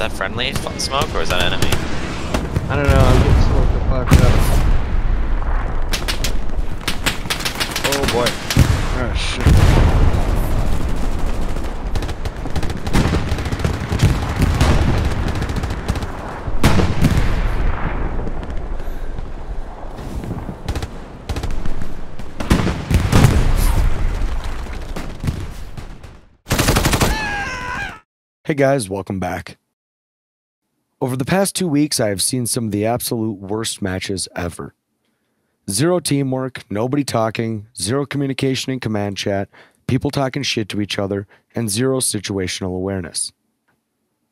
that friendly smoke or is that enemy? I don't know, I'm getting smoked the fuck up. Oh boy. Oh shit. Hey guys, welcome back. Over the past 2 weeks, I have seen some of the absolute worst matches ever. Zero teamwork, nobody talking, zero communication in command chat, people talking shit to each other, and zero situational awareness.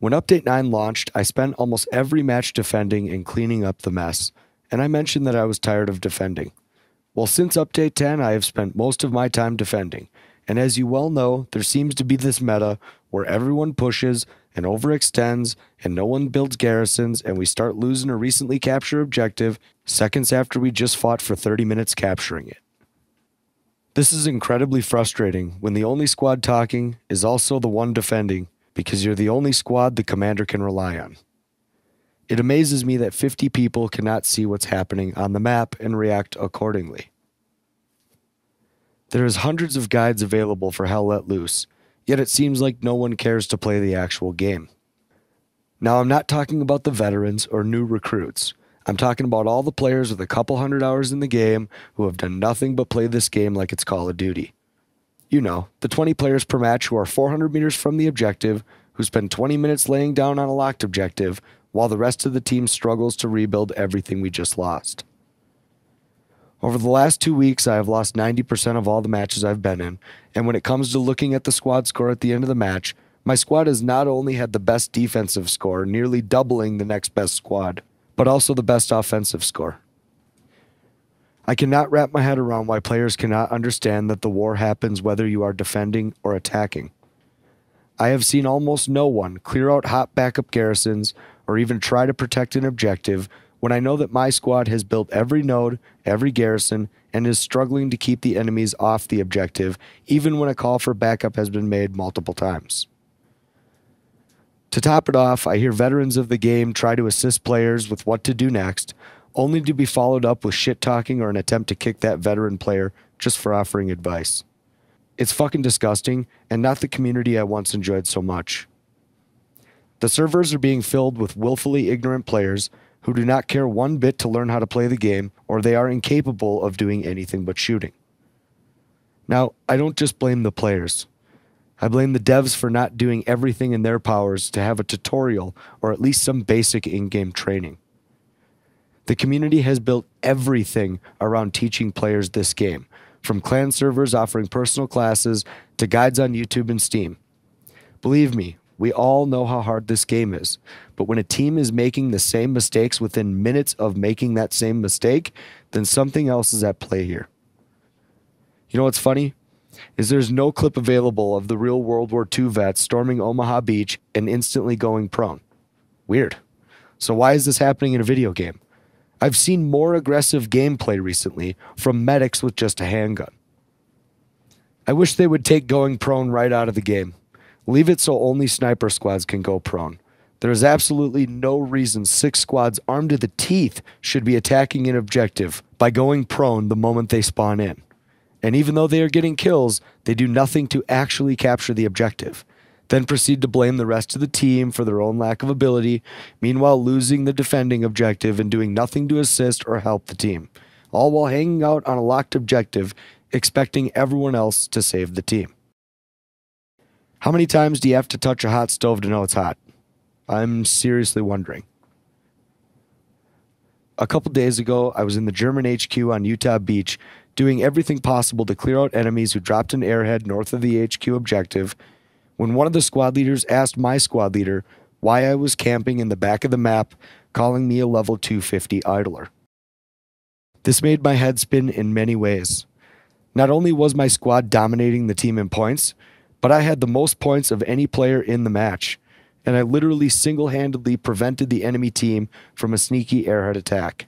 When Update 9 launched, I spent almost every match defending and cleaning up the mess, and I mentioned that I was tired of defending. Well, since Update 10, I have spent most of my time defending, and as you well know, there seems to be this meta where everyone pushes and overextends and no one builds garrisons and we start losing a recently captured objective seconds after we just fought for 30 minutes capturing it. This is incredibly frustrating when the only squad talking is also the one defending because you're the only squad the commander can rely on. It amazes me that 50 people cannot see what's happening on the map and react accordingly. There is hundreds of guides available for Hell Let Loose, yet it seems like no one cares to play the actual game. Now, I'm not talking about the veterans or new recruits. I'm talking about all the players with a couple hundred hours in the game who have done nothing but play this game like it's Call of Duty. You know, the 20 players per match who are 400 meters from the objective, who spend 20 minutes laying down on a locked objective, while the rest of the team struggles to rebuild everything we just lost. Over the last 2 weeks, I have lost 90% of all the matches I've been in, and when it comes to looking at the squad score at the end of the match, my squad has not only had the best defensive score, nearly doubling the next best squad, but also the best offensive score. I cannot wrap my head around why players cannot understand that the war happens whether you are defending or attacking. I have seen almost no one clear out hot backup garrisons or even try to protect an objective when I know that my squad has built every node, every garrison, and is struggling to keep the enemies off the objective, even when a call for backup has been made multiple times. To top it off, I hear veterans of the game try to assist players with what to do next, only to be followed up with shit-talking or an attempt to kick that veteran player just for offering advice. It's fucking disgusting, and not the community I once enjoyed so much. The servers are being filled with willfully ignorant players who do not care one bit to learn how to play the game, or they are incapable of doing anything but shooting. Now, I don't just blame the players. I blame the devs for not doing everything in their powers to have a tutorial or at least some basic in-game training. The community has built everything around teaching players this game, from clan servers offering personal classes to guides on YouTube and Steam. Believe me, we all know how hard this game is, but when a team is making the same mistakes within minutes of making that same mistake, then something else is at play here. You know what's funny? Is there's no clip available of the real World War II vets storming Omaha Beach and instantly going prone. Weird. So why is this happening in a video game? I've seen more aggressive gameplay recently from medics with just a handgun. I wish they would take going prone right out of the game. Leave it so only sniper squads can go prone. There is absolutely no reason 6 squads armed to the teeth should be attacking an objective by going prone the moment they spawn in. And even though they are getting kills, they do nothing to actually capture the objective, then proceed to blame the rest of the team for their own lack of ability, meanwhile losing the defending objective and doing nothing to assist or help the team, all while hanging out on a locked objective, expecting everyone else to save the team. How many times do you have to touch a hot stove to know it's hot? I'm seriously wondering. A couple days ago, I was in the German HQ on Utah Beach, doing everything possible to clear out enemies who dropped an airhead north of the HQ objective, when one of the squad leaders asked my squad leader why I was camping in the back of the map, calling me a level 250 idler. This made my head spin in many ways. Not only was my squad dominating the team in points, but I had the most points of any player in the match, and I literally single-handedly prevented the enemy team from a sneaky airhead attack.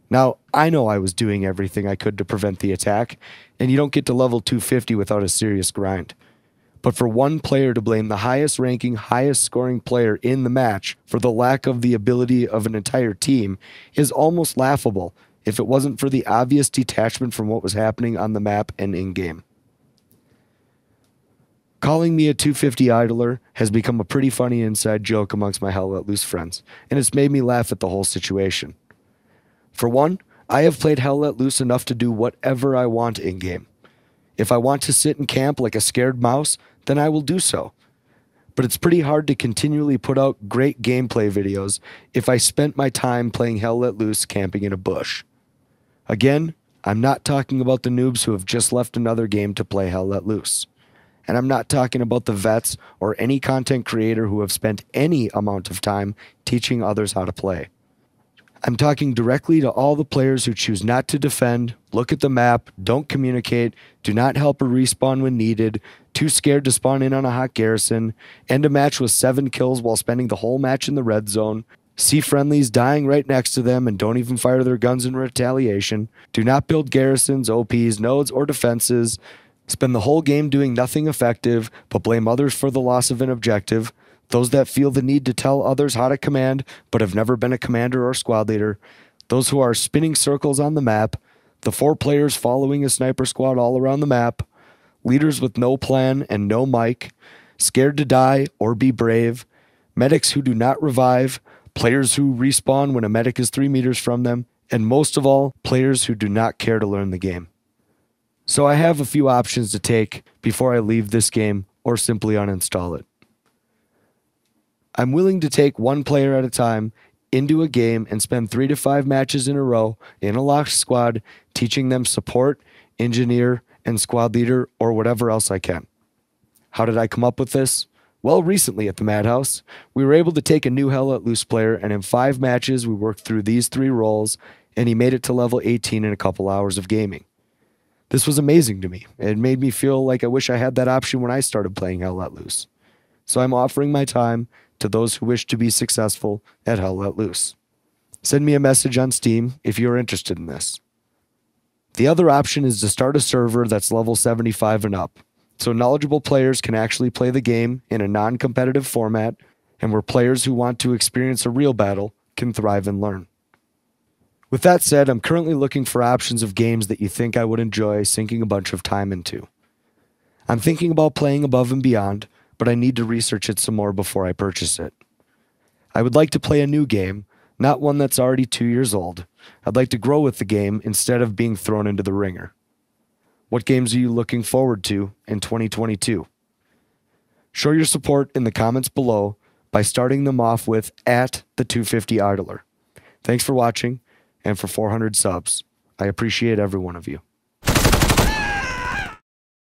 Now, I know I was doing everything I could to prevent the attack, and you don't get to level 250 without a serious grind. But for one player to blame the highest ranking, highest scoring player in the match for the lack of the ability of an entire team is almost laughable if it wasn't for the obvious detachment from what was happening on the map and in-game. Calling me a 250 idler has become a pretty funny inside joke amongst my Hell Let Loose friends, and it's made me laugh at the whole situation. For one, I have played Hell Let Loose enough to do whatever I want in-game. If I want to sit and camp like a scared mouse, then I will do so. But it's pretty hard to continually put out great gameplay videos if I spent my time playing Hell Let Loose camping in a bush. Again, I'm not talking about the noobs who have just left another game to play Hell Let Loose. And I'm not talking about the vets or any content creator who have spent any amount of time teaching others how to play. I'm talking directly to all the players who choose not to defend, look at the map, don't communicate, do not help or respawn when needed, too scared to spawn in on a hot garrison, end a match with 7 kills while spending the whole match in the red zone, see friendlies dying right next to them and don't even fire their guns in retaliation, do not build garrisons, OPs, nodes, or defenses, spend the whole game doing nothing effective but blame others for the loss of an objective, those that feel the need to tell others how to command but have never been a commander or squad leader, those who are spinning circles on the map, the 4 players following a sniper squad all around the map, leaders with no plan and no mic, scared to die or be brave, medics who do not revive, players who respawn when a medic is 3 meters from them, and most of all, players who do not care to learn the game. So I have a few options to take before I leave this game or simply uninstall it. I'm willing to take one player at a time into a game and spend 3 to 5 matches in a row in a locked squad, teaching them support, engineer, and squad leader, or whatever else I can. How did I come up with this? Well, recently at the Madhouse, we were able to take a new Hell Let Loose player, and in 5 matches, we worked through these 3 roles, and he made it to level 18 in a couple hours of gaming. This was amazing to me. It made me feel like I wish I had that option when I started playing Hell Let Loose. So I'm offering my time to those who wish to be successful at Hell Let Loose. Send me a message on Steam if you're interested in this. The other option is to start a server that's level 75 and up, so knowledgeable players can actually play the game in a non-competitive format, and where players who want to experience a real battle can thrive and learn. With that said, I'm currently looking for options of games that you think I would enjoy sinking a bunch of time into. I'm thinking about playing Above and Beyond, but I need to research it some more before I purchase it. I would like to play a new game, not one that's already 2 years old. I'd like to grow with the game instead of being thrown into the ringer. What games are you looking forward to in 2022? Show your support in the comments below by starting them off with @the250idler. Thanks for watching and for 400 subs. I appreciate every one of you.